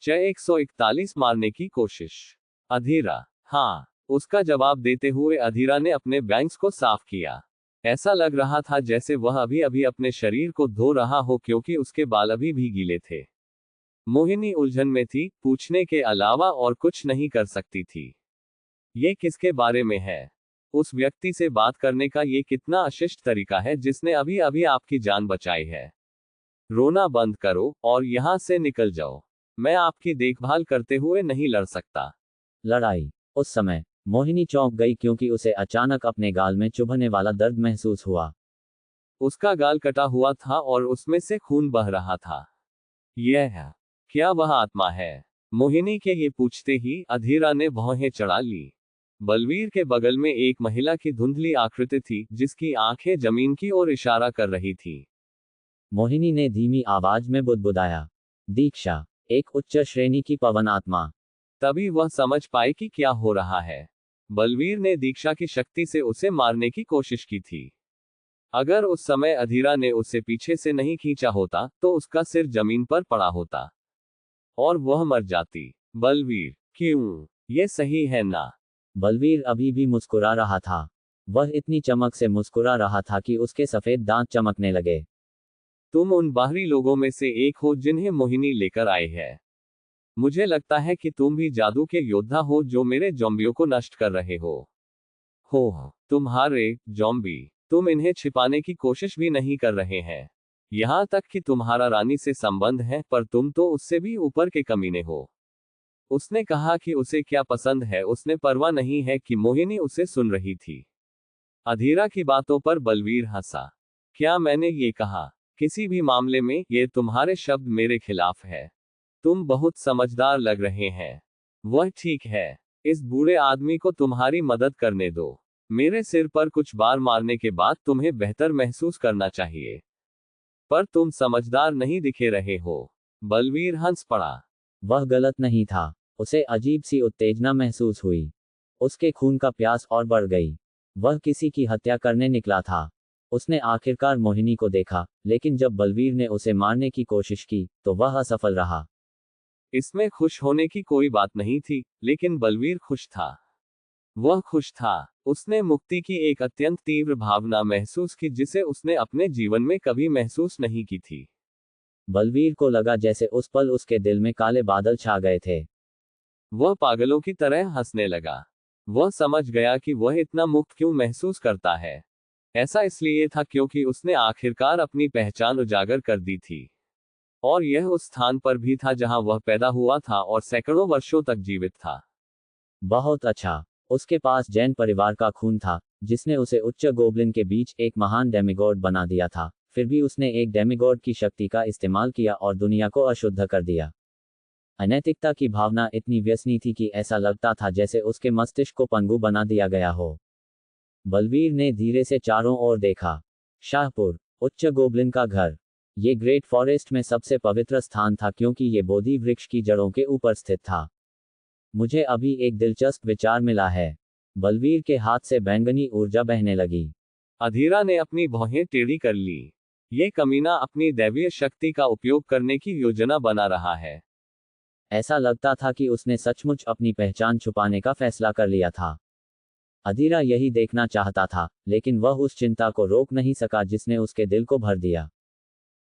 च 141 मारने की कोशिश। अधीरा। हाँ, उसका जवाब देते हुए अधीरा ने अपने बैंग्स को साफ किया। ऐसा लग रहा था जैसे वह अभी अभी अपने शरीर को धो रहा हो क्योंकि उसके बाल अभी भी गीले थे। मोहिनी उलझन में थी, पूछने के अलावा और कुछ नहीं कर सकती थी। ये किसके बारे में है? उस व्यक्ति से बात करने का ये कितना अशिष्ट तरीका है जिसने अभी अभी आपकी जान बचाई है। रोना बंद करो और यहाँ से निकल जाओ। मैं आपकी देखभाल करते हुए नहीं लड़ सकता। लड़ाई। उस समय मोहिनी चौंक गई क्योंकि उसे अचानक अपने गाल में चुभने वाला दर्द महसूस हुआ। उसका गाल कटा हुआ था और उसमें से खून बह रहा था। यह क्या वह आत्मा है? मोहिनी के ये पूछते ही अधीरा ने भौहें चढ़ा ली। बलवीर के बगल में एक महिला की धुंधली आकृति थी जिसकी आंखें जमीन की ओर इशारा कर रही थी। मोहिनी ने धीमी आवाज में बुदबुदाया, दीक्षा, एक उच्च श्रेणी की पवन आत्मा। तभी वह समझ पाई कि क्या हो रहा है। बलवीर ने दीक्षा की शक्ति से उसे मारने की कोशिश की थी। अगर उस समय अधीरा ने उसे पीछे से नहीं खींचा होता तो उसका सिर जमीन पर पड़ा होता और वह मर जाती। बलवीर, क्यों? ये सही है ना? बलवीर अभी भी मुस्कुरा रहा था। वह इतनी चमक से मुस्कुरा रहा था कि उसके सफेद दांत चमकने लगे। तुम उन बाहरी लोगों में से एक हो जिन्हें मोहिनी लेकर आए है। मुझे लगता है कि तुम भी जादू के योद्धा हो जो मेरे ज़ॉम्बियों को नष्ट कर रहे हो। तुम्हारे ज़ॉम्बी, तुम इन्हें छिपाने की कोशिश भी नहीं कर रहे हैं। यहाँ तक कि तुम्हारा रानी से संबंध है, पर तुम तो उससे भी ऊपर के कमीने हो। उसने कहा कि उसे क्या पसंद है, उसने परवाह नहीं है कि मोहिनी उसे सुन रही थी। अधीरा की बातों पर बलवीर हंसा। क्या मैंने ये कहा? किसी भी मामले में ये तुम्हारे शब्द मेरे खिलाफ है। तुम बहुत समझदार लग रहे हैं। वह ठीक है। इस बूढ़े आदमी को तुम्हारी मदद करने दो। मेरे सिर पर कुछ बार मारने के बाद तुम्हें बेहतर महसूस करना चाहिए। पर तुम समझदार नहीं दिखे रहे हो। बलवीर हंस पड़ा। वह गलत नहीं था। उसे अजीब सी उत्तेजना महसूस हुई। उसके खून का प्यास और बढ़ गई। वह किसी की हत्या करने निकला था। उसने आखिरकार मोहिनी को देखा, लेकिन जब बलवीर ने उसे मारने की कोशिश की तो वह असफल रहा। इसमें खुश होने की कोई बात नहीं थी, लेकिन बलवीर खुश था। वह खुश था। उसने मुक्ति की एक अत्यंत तीव्र भावना महसूस की जिसे उसने अपने जीवन में कभी महसूस नहीं की थी। बलवीर को लगा जैसे उस पल उसके दिल में काले बादल छा गए थे। वह पागलों की तरह हंसने लगा। वह समझ गया कि वह इतना मुक्त क्यों महसूस करता है। ऐसा इसलिए था क्योंकि उसने आखिरकार अपनी पहचान उजागर कर दी थी। और यह उस स्थान पर भी था जहां वह पैदा हुआ था और सैकड़ों वर्षों तक जीवित था। बहुत अच्छा। उसके पास जैन परिवार का खून था, जिसने उसे उच्च गोब्लिन के बीच एक महान डेमिगॉड बना दिया था। फिर भी उसने एक डेमिगॉड की शक्ति का इस्तेमाल किया और दुनिया को अशुद्ध कर दिया। अनैतिकता की भावना इतनी व्यसनी थी कि ऐसा लगता था जैसे उसके मस्तिष्क को पंगु बना दिया गया हो। बलवीर ने धीरे से चारों ओर देखा। शाहपुर, उच्च गोब्लिन का घर। ये ग्रेट फॉरेस्ट में सबसे पवित्र स्थान था क्योंकि ये बोधि वृक्ष की जड़ों के ऊपर स्थित था। मुझे अभी एक दिलचस्प विचार मिला है। बलवीर के हाथ से बैंगनी ऊर्जा बहने लगी। अधीरा ने अपनी भौहें टेढ़ी कर ली। ये कमीना अपनी दैवीय शक्ति का उपयोग करने की योजना बना रहा है। ऐसा लगता था कि उसने सचमुच अपनी पहचान छुपाने का फैसला कर लिया था। अधीरा यही देखना चाहता था, लेकिन वह उस चिंता को रोक नहीं सका जिसने उसके दिल को भर दिया।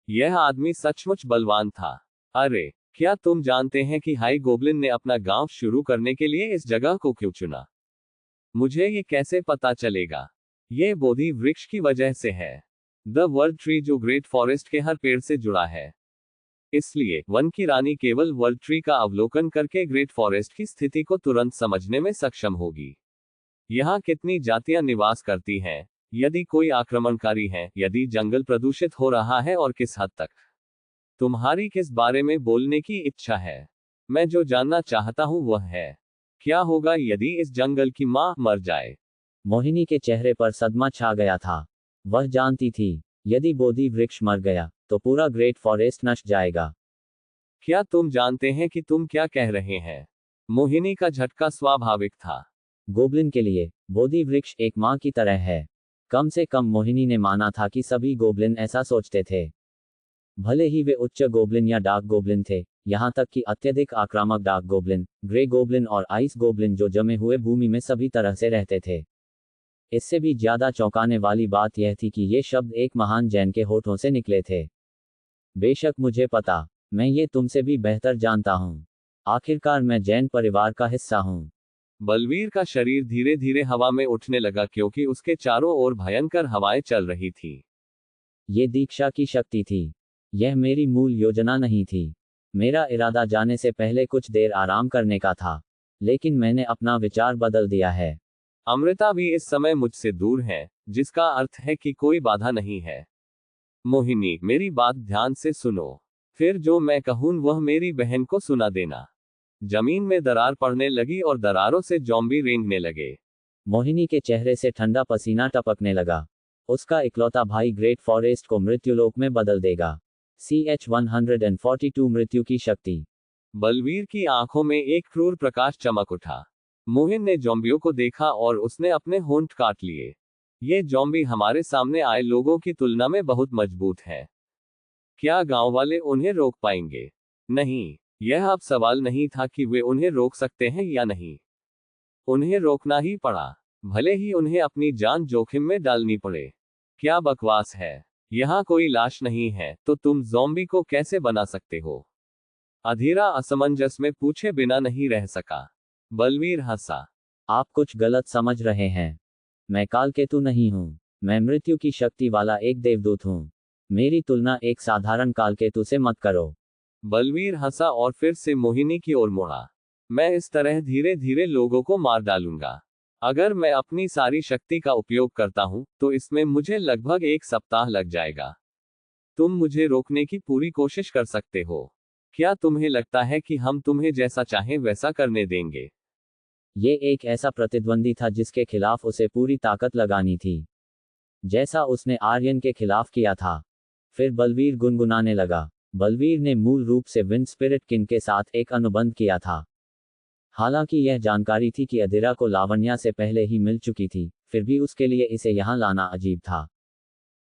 यह आदमी सचमुच बलवान था। अरे, क्या तुम जानते हैं कि हाई गोब्लिन ने अपना गांव शुरू करने के लिए इस जगह को क्यों चुना? मुझे ये कैसे पता चलेगा? ये बोधि वृक्ष की वजह से है। द वर्ल्ड ट्री जो ग्रेट फॉरेस्ट के हर पेड़ से जुड़ा है। इसलिए वन की रानी केवल वर्ल्ड ट्री का अवलोकन करके ग्रेट फॉरेस्ट की स्थिति को तुरंत समझने में सक्षम होगी। यहाँ कितनी जातियां निवास करती हैं, यदि कोई आक्रमणकारी है, यदि जंगल प्रदूषित हो रहा है और किस हद तक। तुम्हारी किस बारे में बोलने की इच्छा है? मैं जो जानना चाहता हूं वह है, क्या होगा यदि इस जंगल की मां मर जाए? मोहिनी के चेहरे पर सदमा छा गया था। वह जानती थी, यदि बोधि वृक्ष मर गया तो पूरा ग्रेट फॉरेस्ट नष्ट जाएगा। क्या तुम जानते हैं कि तुम क्या कह रहे हैं? मोहिनी का झटका स्वाभाविक था। गोब्लिन के लिए बोधि वृक्ष एक मां की तरह है। कम से कम मोहिनी ने माना था कि सभी गोब्लिन ऐसा सोचते थे। भले ही वे उच्च गोब्लिन या डार्क गोब्लिन थे, यहाँ तक कि अत्यधिक आक्रामक डार्क गोब्लिन, ग्रे गोब्लिन और आइस गोब्लिन जो जमे हुए भूमि में सभी तरह से रहते थे। इससे भी ज्यादा चौंकाने वाली बात यह थी कि ये शब्द एक महान जैन के होठों से निकले थे। बेशक मुझे पता, मैं ये तुमसे भी बेहतर जानता हूँ। आखिरकार मैं जैन परिवार का हिस्सा हूँ। बलवीर का शरीर धीरे धीरे हवा में उठने लगा क्योंकि उसके चारों ओर भयंकर हवाएं चल रही थी। ये दीक्षा की शक्ति थी। यह मेरी मूल योजना नहीं थी। मेरा इरादा जाने से पहले कुछ देर आराम करने का था, लेकिन मैंने अपना विचार बदल दिया है। अमृता भी इस समय मुझसे दूर है, जिसका अर्थ है कि कोई बाधा नहीं है। मोहिनी, मेरी बात ध्यान से सुनो। फिर जो मैं कहूं वह मेरी बहन को सुना देना। जमीन में दरार पड़ने लगी और दरारों से जॉम्बी रेंगने लगे। मोहिनी के चेहरे से ठंडा पसीना टपकने लगा। उसका इकलौता भाई ग्रेट फॉरेस्ट को मृत्युलोक में बदल देगा। CH-142 मृत्यु की शक्ति। बलवीर की आंखों में एक क्रूर प्रकाश चमक उठा। मोहिन ने जॉम्बियों को देखा और उसने अपने होंठ काट लिए। ये जॉम्बी हमारे सामने आए लोगों की तुलना में बहुत मजबूत है। क्या गांव वाले उन्हें रोक पाएंगे? नहीं, यह अब सवाल नहीं था कि वे उन्हें रोक सकते हैं या नहीं। उन्हें रोकना ही पड़ा, भले ही उन्हें अपनी जान जोखिम में डालनी पड़े। क्या बकवास है? यहाँ कोई लाश नहीं है, तो तुम ज़ॉम्बी को कैसे बना सकते हो? अधीरा असमंजस में पूछे बिना नहीं रह सका। बलवीर हंसा। आप कुछ गलत समझ रहे हैं। मैं कालकेतु नहीं हूँ। मैं मृत्यु की शक्ति वाला एक देवदूत हूँ। मेरी तुलना एक साधारण कालकेतु से मत करो। बलवीर हंसा और फिर से मोहिनी की ओर मुड़ा। मैं इस तरह धीरे धीरे लोगों को मार डालूंगा। अगर मैं अपनी सारी शक्ति का उपयोग करता हूं, तो इसमें मुझे लगभग 1 सप्ताह लग जाएगा। तुम मुझे रोकने की पूरी कोशिश कर सकते हो। क्या तुम्हें लगता है कि हम तुम्हें जैसा चाहें वैसा करने देंगे? ये एक ऐसा प्रतिद्वंदी था जिसके खिलाफ उसे पूरी ताकत लगानी थी, जैसा उसने आर्यन के खिलाफ किया था। फिर बलवीर गुनगुनाने लगा। बलवीर ने मूल रूप से विंड स्पिरिट किंग के साथ एक अनुबंध किया था। हालांकि यह जानकारी थी कि अधीरा को लावण्या से पहले ही मिल चुकी थी, फिर भी उसके लिए इसे यहाँ लाना अजीब था।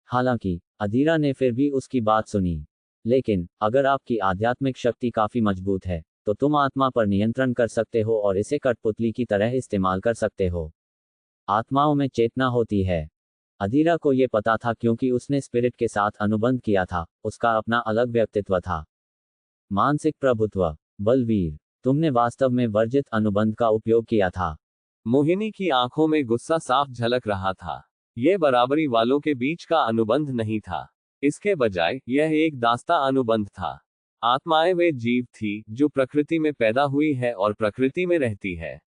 हालांकि अधीरा ने फिर भी उसकी बात सुनी। लेकिन अगर आपकी आध्यात्मिक शक्ति काफी मजबूत है, तो तुम आत्मा पर नियंत्रण कर सकते हो और इसे कठपुतली की तरह इस्तेमाल कर सकते हो। आत्माओं में चेतना होती है। अधीरा को यह पता था क्योंकि उसने स्पिरिट के साथ अनुबंध किया था, उसका अपना अलग व्यक्तित्व था। मानसिक प्रभुत्व। बलवीर, तुमने वास्तव में वर्जित अनुबंध का उपयोग किया था। मोहिनी की आंखों में गुस्सा साफ झलक रहा था। यह बराबरी वालों के बीच का अनुबंध नहीं था। इसके बजाय यह एक दास्ता अनुबंध था। आत्माएं वे जीव थी जो प्रकृति में पैदा हुई है और प्रकृति में रहती है।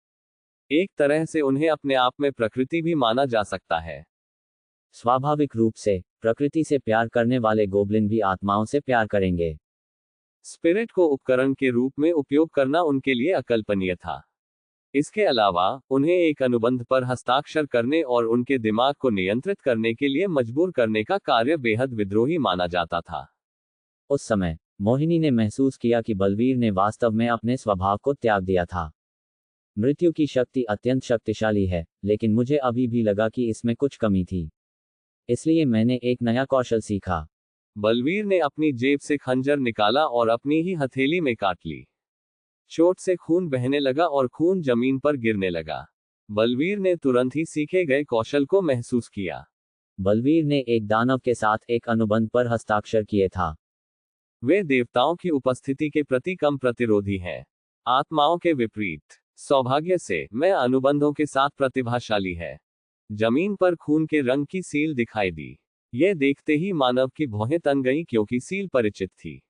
एक तरह से उन्हें अपने आप में प्रकृति भी माना जा सकता है। स्वाभाविक रूप से प्रकृति से प्यार करने वाले गोब्लिन भी आत्माओं से प्यार करेंगे। स्पिरिट को उपकरण के रूप में उपयोग करना उनके लिए अकल्पनीय था। इसके अलावा उन्हें एक अनुबंध पर हस्ताक्षर करने और उनके दिमाग को नियंत्रित करने के लिए मजबूर करने का कार्य बेहद विद्रोही माना जाता था। उस समय मोहिनी ने महसूस किया कि बलवीर ने वास्तव में अपने स्वभाव को त्याग दिया था। मृत्यु की शक्ति अत्यंत शक्तिशाली है, लेकिन मुझे अभी भी लगा कि इसमें कुछ कमी थी। इसलिए मैंने एक नया कौशल सीखा। बलवीर ने अपनी जेब से खंजर निकाला और अपनी ही हथेली में काट ली। चोट से खून बहने लगा और खून जमीन पर गिरने लगा। बलवीर ने तुरंत ही सीखे गए कौशल को महसूस किया। बलवीर ने एक दानव के साथ एक अनुबंध पर हस्ताक्षर किए था। वे देवताओं की उपस्थिति के प्रति कम प्रतिरोधी हैं। आत्माओं के विपरीत। सौभाग्य से मैं अनुबंधों के साथ प्रतिभाशाली है। जमीन पर खून के रंग की सील दिखाई दी। यह देखते ही मानव की भौहें तन गईं क्योंकि सील परिचित थी।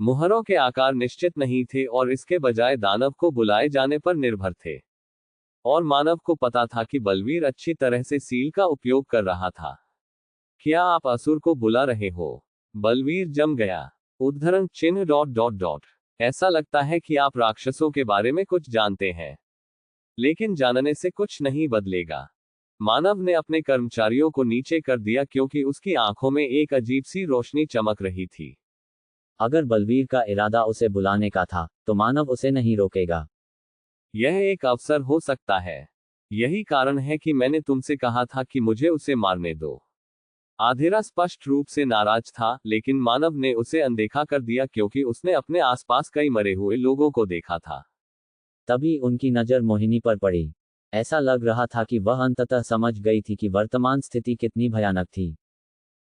मुहरों के आकार निश्चित नहीं थे और इसके बजाय दानव को बुलाए जाने पर निर्भर थे। और मानव को पता था कि बलवीर अच्छी तरह से सील का उपयोग कर रहा था। क्या आप असुर को बुला रहे हो? बलवीर जम गया। उद्धरण चिन्ह ... ऐसा लगता है कि आप राक्षसों के बारे में कुछ जानते हैं। लेकिन जानने से कुछ नहीं बदलेगा। मानव ने अपने कर्मचारियों को नीचे कर दिया क्योंकि उसकी आंखों में एक अजीब सी रोशनी चमक रही थी। अगर बलवीर का इरादा उसे बुलाने का था, तो मानव उसे नहीं रोकेगा। यह एक अवसर हो सकता है। यही कारण है कि मैंने तुमसे कहा था कि मुझे उसे मारने दो। आधेरा स्पष्ट रूप से नाराज था, लेकिन मानव ने उसे अनदेखा कर दिया क्योंकि उसने अपने आसपास कई मरे हुए लोगों को देखा था। तभी उनकी नज़र मोहिनी पर पड़ी। ऐसा लग रहा था कि वह अंततः समझ गई थी कि वर्तमान स्थिति कितनी भयानक थी।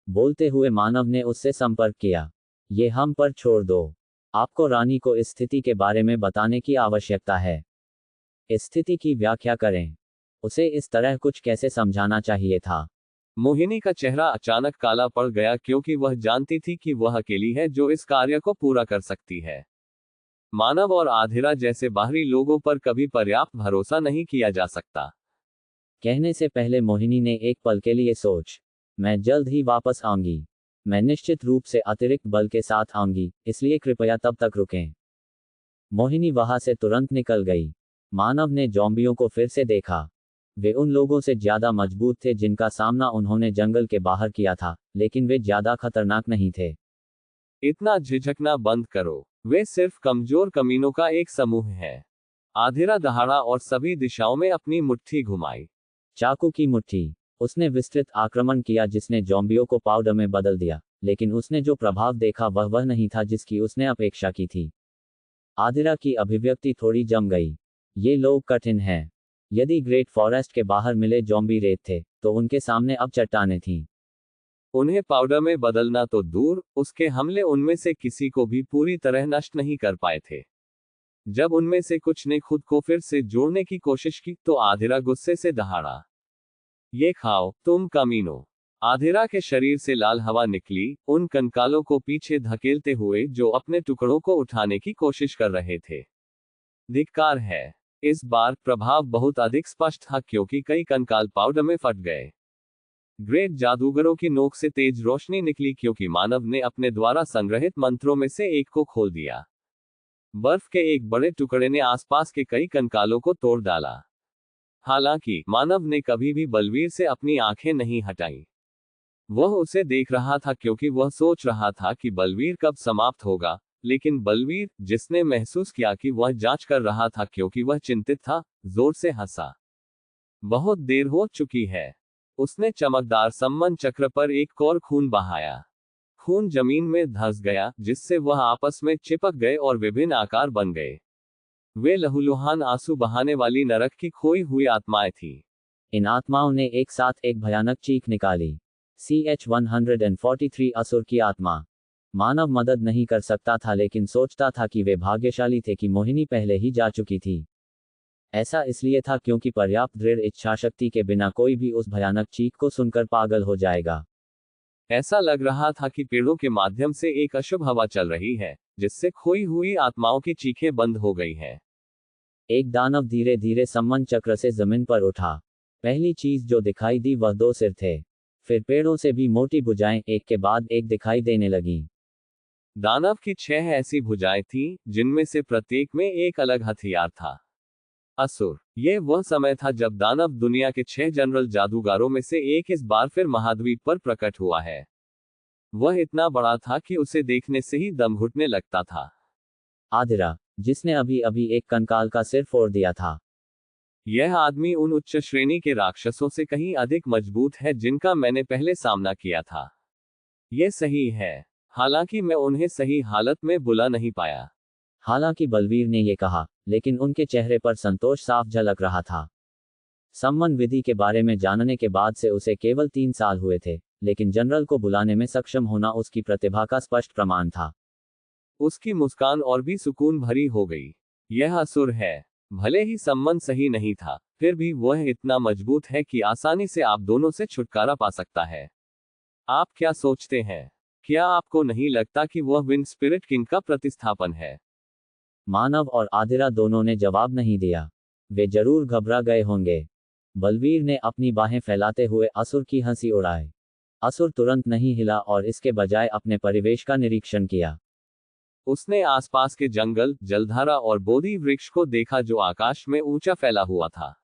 बोलते हुए मानव ने उससे संपर्क किया। ये हम पर छोड़ दो। आपको रानी को इस स्थिति के बारे में बताने की आवश्यकता है। इस स्थिति की व्याख्या करें। उसे इस तरह कुछ कैसे समझाना चाहिए था। मोहिनी का चेहरा अचानक काला पड़ गया क्योंकि वह जानती थी कि वह अकेली है जो इस कार्य को पूरा कर सकती है। मानव और आधिरा जैसे बाहरी लोगों पर कभी पर्याप्त भरोसा नहीं किया जा सकता। कहने से पहले मोहिनी ने एक पल के लिए सोच। मैं जल्द ही वापस आऊंगी। मैं निश्चित रूप से अतिरिक्त बल के साथ आऊंगी, इसलिए कृपया तब तक रुकें। मोहिनी वहां से तुरंत निकल गई। मानव ने ज़ॉम्बियों को फिर से देखा। वे उन लोगों से ज्यादा मजबूत थे जिनका सामना उन्होंने जंगल के बाहर किया था, लेकिन वे ज्यादा खतरनाक नहीं थे। इतना झिझकना बंद करो। वे सिर्फ कमजोर कमीनों का एक समूह है। आधिरा दहाड़ा और सभी दिशाओं में अपनी मुट्ठी घुमाई। चाकू की मुट्ठी। उसने विस्तृत आक्रमण किया जिसने ज़ॉम्बियों को पाउडर में बदल दिया, लेकिन उसने जो प्रभाव देखा वह नहीं था जिसकी उसने अपेक्षा की थी। आधिरा की अभिव्यक्ति थोड़ी जम गई। ये लोग कठिन हैं। यदि ग्रेट फॉरेस्ट के बाहर मिले ज़ॉम्बी रेत थे, तो उनके सामने अब चट्टानें थीं। उन्हें पाउडर में बदलना तो दूर, उसके हमले उनमें से किसी को भी पूरी तरह नष्ट नहीं कर पाए थे। जब उनमें से कुछ ने खुद को फिर से जोड़ने की कोशिश की तो आधिरा गुस्से से दहाड़ा। ये खाओ, तुम कमीनो। आधिरा के शरीर से लाल हवा निकली, उन कंकालों को पीछे धकेलते हुए जो अपने टुकड़ों को उठाने की कोशिश कर रहे थे। धिक्कार है। इस बार प्रभाव बहुत अधिक स्पष्ट था क्योंकि कई कंकाल पाउडर में फट गए। ग्रेट जादूगरों की नोक से तेज रोशनी निकली क्योंकि मानव ने अपने द्वारा संग्रहित मंत्रों में से एक को खोल दिया। बर्फ के एक बड़े टुकड़े ने आसपास के कई कंकालों को तोड़ डाला। हालांकि मानव ने कभी भी बलवीर से अपनी आंखें नहीं हटाई। वह उसे देख रहा था क्योंकि वह सोच रहा था कि बलवीर कब समाप्त होगा, लेकिन बलवीर, जिसने महसूस किया कि वह जांच कर रहा था क्योंकि वह चिंतित था, जोर से हंसा। बहुत देर हो चुकी है। उसने चमकदार सम्मन चक्र पर एक और खून बहाया। खून जमीन में धंस गया, जिससे वह आपस में चिपक गए और विभिन्न आकार बन गए। वे लहूलुहान आंसू बहाने वाली नरक की खोई हुई आत्माएं थीं। इन आत्माओं ने एक साथ एक भयानक चीख निकाली। CH-143 असुर की आत्मा। मानव मदद नहीं कर सकता था लेकिन सोचता था कि वे भाग्यशाली थे कि मोहिनी पहले ही जा चुकी थी। ऐसा इसलिए था क्योंकि पर्याप्त दृढ़ इच्छाशक्ति के बिना कोई भी उस भयानक चीख को सुनकर पागल हो जाएगा। ऐसा लग रहा था कि पेड़ों के माध्यम से एक अशुभ हवा चल रही है, जिससे खोई हुई आत्माओं की चीखें बंद हो गई हैं। एक दानव धीरे धीरे सम्मन चक्र से जमीन पर उठा। पहली चीज जो दिखाई दी वह 2 सिर थे। फिर पेड़ों से भी मोटी भुजाएं एक के बाद एक दिखाई देने लगीं। दानव की 6 ऐसी भुजाएं थीं, जिनमें से प्रत्येक में एक अलग हथियार था। असुर। यह वह समय था जब दानव दुनिया के 6 जनरल जादूगारों में से एक इस बार फिर महाद्वीप पर प्रकट हुआ है। वह इतना बड़ा था कि उसे देखने से ही दम घुटने लगता था। आधिरा, जिसने अभी अभी एक कंकाल का सिर फोड़ दिया था। यह आदमी उन उच्च श्रेणी के राक्षसों से कहीं अधिक मजबूत है जिनका मैंने पहले सामना किया था। यह सही है, हालांकि मैं उन्हें सही हालत में बुला नहीं पाया। हालांकि बलवीर ने यह कहा, लेकिन उनके चेहरे पर संतोष साफ झलक रहा था। सम्मन विधि के बारे में जानने के बाद से उसे केवल 3 साल हुए थे, लेकिन जनरल को बुलाने में सक्षम होना उसकी प्रतिभा का स्पष्ट प्रमाण था। उसकी मुस्कान और भी सुकून भरी हो गई। यह असुर है। भले ही सम्मन सही नहीं था, फिर भी वह इतना मजबूत है कि आसानी से आप दोनों से छुटकारा पा सकता है। आप क्या सोचते हैं? क्या आपको नहीं लगता कि वह विंड स्पिरिट किंग का प्रतिस्थापन है? मानव और आधिरा दोनों ने जवाब नहीं दिया। वे जरूर घबरा गए होंगे। बलवीर ने अपनी बाहें फैलाते हुए असुर की हंसी उड़ाई। असुर तुरंत नहीं हिला और इसके बजाय अपने परिवेश का निरीक्षण किया। उसने आसपास के जंगल, जलधारा और बोधि वृक्ष को देखा जो आकाश में ऊंचा फैला हुआ था।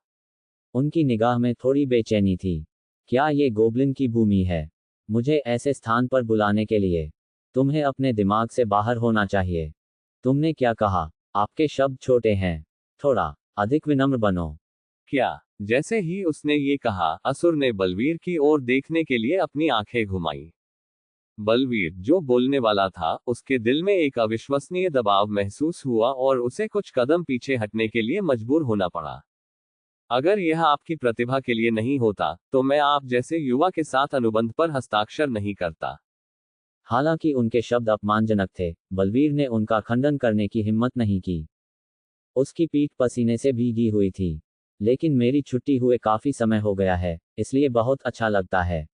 उनकी निगाह में थोड़ी बेचैनी थी। क्या ये गोब्लिन की भूमि है? मुझे ऐसे स्थान पर बुलाने के लिए? तुम्हें अपने दिमाग से बाहर होना चाहिए। तुमने क्या कहा? आपके शब्द छोटे हैं। थोड़ा अधिक विनम्र बनो। क्या जैसे ही उसने ये कहा, असुर ने बलवीर की ओर देखने के लिए अपनी आंखें घुमाई। बलवीर, जो बोलने वाला था, उसके दिल में एक अविश्वसनीय दबाव महसूस हुआ और उसे कुछ कदम पीछे हटने के लिए मजबूर होना पड़ा। अगर यह आपकी प्रतिभा के लिए नहीं होता, तो मैं आप जैसे युवा के साथ अनुबंध पर हस्ताक्षर नहीं करता। हालांकि उनके शब्द अपमानजनक थे, बलवीर ने उनका खंडन करने की हिम्मत नहीं की। उसकी पीठ पसीने से भीगी हुई थी। लेकिन मेरी छुट्टी हुए काफी समय हो गया है, इसलिए बहुत अच्छा लगता है।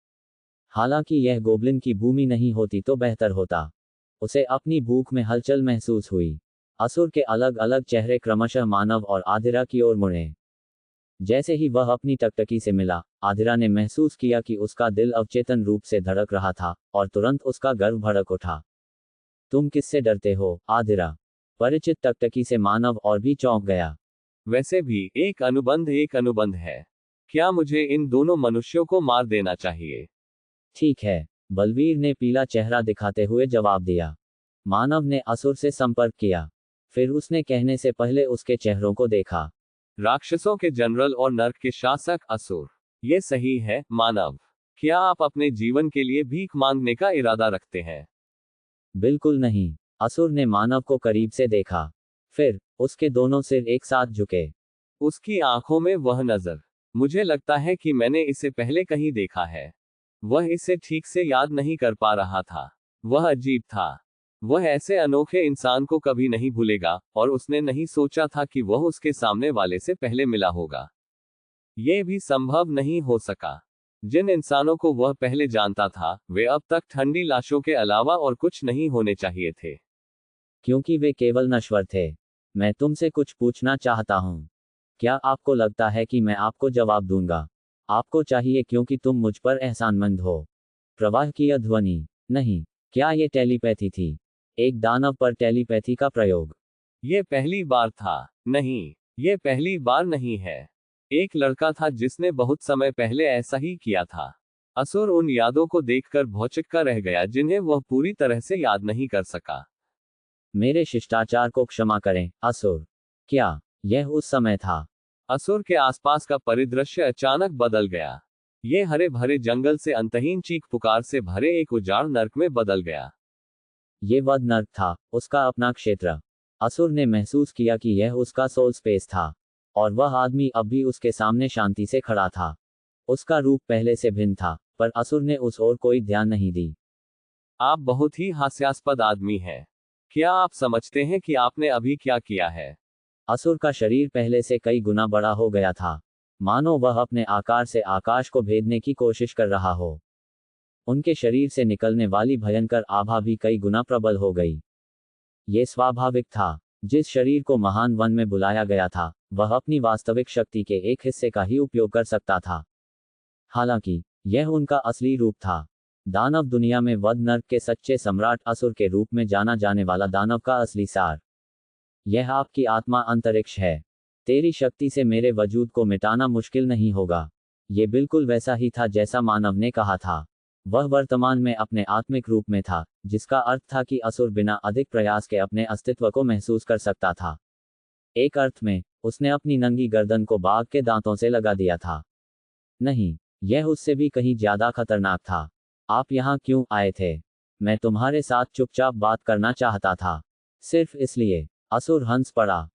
हालांकि यह गोब्लिन की भूमि नहीं होती तो बेहतर होता। उसे अपनी भूख में हलचल महसूस हुई। असुर के अलग अलग चेहरे क्रमशः मानव और आदिरा की ओर मुड़े। जैसे ही वह अपनी टकटकी से मिला, आदिरा ने महसूस किया कि उसका दिल अवचेतन रूप से धड़क रहा था, और तुरंत उसका गर्व भड़क उठा। तुम किससे डरते हो, आदिरा? परिचित टकटकी से मानव और भी चौंक गया। वैसे भी, एक अनुबंध है। क्या मुझे इन दोनों मनुष्यों को मार देना चाहिए? ठीक है, बलवीर ने पीला चेहरा दिखाते हुए जवाब दिया। मानव ने असुर से संपर्क किया। फिर उसने कहने से पहले उसके चेहरों को देखा। राक्षसों के जनरल और नर्क के शासक असुर। ये सही है, मानव। क्या आप अपने जीवन के लिए भीख मांगने का इरादा रखते हैं? बिल्कुल नहीं। असुर ने मानव को करीब से देखा। फिर उसके दोनों सिर एक साथ झुके। उसकी आंखों में वह नजर। मुझे लगता है कि मैंने इसे पहले कहीं देखा है। वह इसे ठीक से याद नहीं कर पा रहा था। वह अजीब था। वह ऐसे अनोखे इंसान को कभी नहीं भूलेगा, और उसने नहीं सोचा था कि वह उसके सामने वाले से पहले मिला होगा। यह भी संभव नहीं हो सका। जिन इंसानों को वह पहले जानता था, वे अब तक ठंडी लाशों के अलावा और कुछ नहीं होने चाहिए थे। क्योंकि वे केवल नश्वर थे। मैं तुमसे कुछ पूछना चाहता हूं। क्या आपको लगता है कि मैं आपको जवाब दूंगा? आपको चाहिए क्योंकि तुम मुझ पर एहसानमंद हो। प्रवाह की ध्वनि। नहीं। क्या ये टेलीपैथी थी? एक दानव पर टेलीपैथी का प्रयोग। यह पहली बार था। नहीं, यह पहली बार नहीं है। एक लड़का था जिसने बहुत समय पहले ऐसा ही किया था। असुर उन यादों को देखकर भौचक्का रह गया जिन्हें वह पूरी तरह से याद नहीं कर सका। मेरे शिष्टाचार को क्षमा करें, असुर। क्या यह उस समय था? असुर के आसपास का परिदृश्य अचानक बदल गया। ये हरे भरे जंगल से अंतहीन चीख पुकार से भरे एक उजाड़ नर्क में बदल गया। ये वध नर्क था, उसका अपना क्षेत्र। असुर ने महसूस किया कि यह उसका सोल स्पेस था। और वह आदमी अब भी उसके सामने शांति से खड़ा था। उसका रूप पहले से भिन्न था, पर असुर ने उस ओर कोई ध्यान नहीं दी। आप बहुत ही हास्यास्पद आदमी हैं। क्या आप समझते हैं कि आपने अभी क्या किया है? असुर का शरीर पहले से कई गुना बड़ा हो गया था। मानो वह अपने आकार से आकाश को भेदने की कोशिश कर रहा हो। उनके शरीर से निकलने वाली भयंकर आभा भी कई गुना प्रबल हो गई। ये स्वाभाविक था। जिस शरीर को महान वन में बुलाया गया था, वह अपनी वास्तविक शक्ति के एक हिस्से का ही उपयोग कर सकता था। हालांकि यह उनका असली रूप था। दानव दुनिया में वध नर्क के सच्चे सम्राट असुर के रूप में जाना जाने वाला दानव का असली सार। यह आपकी आत्मा अंतरिक्ष है। तेरी शक्ति से मेरे वजूद को मिटाना मुश्किल नहीं होगा। ये बिल्कुल वैसा ही था जैसा मानव ने कहा था। वह वर्तमान में अपने आत्मिक रूप में था, जिसका अर्थ था कि असुर बिना अधिक प्रयास के अपने अस्तित्व को महसूस कर सकता था। एक अर्थ में, उसने अपनी नंगी गर्दन को बाघ के दांतों से लगा दिया था। नहीं, यह उससे भी कहीं ज्यादा खतरनाक था। आप यहाँ क्यों आए थे? मैं तुम्हारे साथ चुपचाप बात करना चाहता था। सिर्फ इसलिए। असुर हंस पड़ा।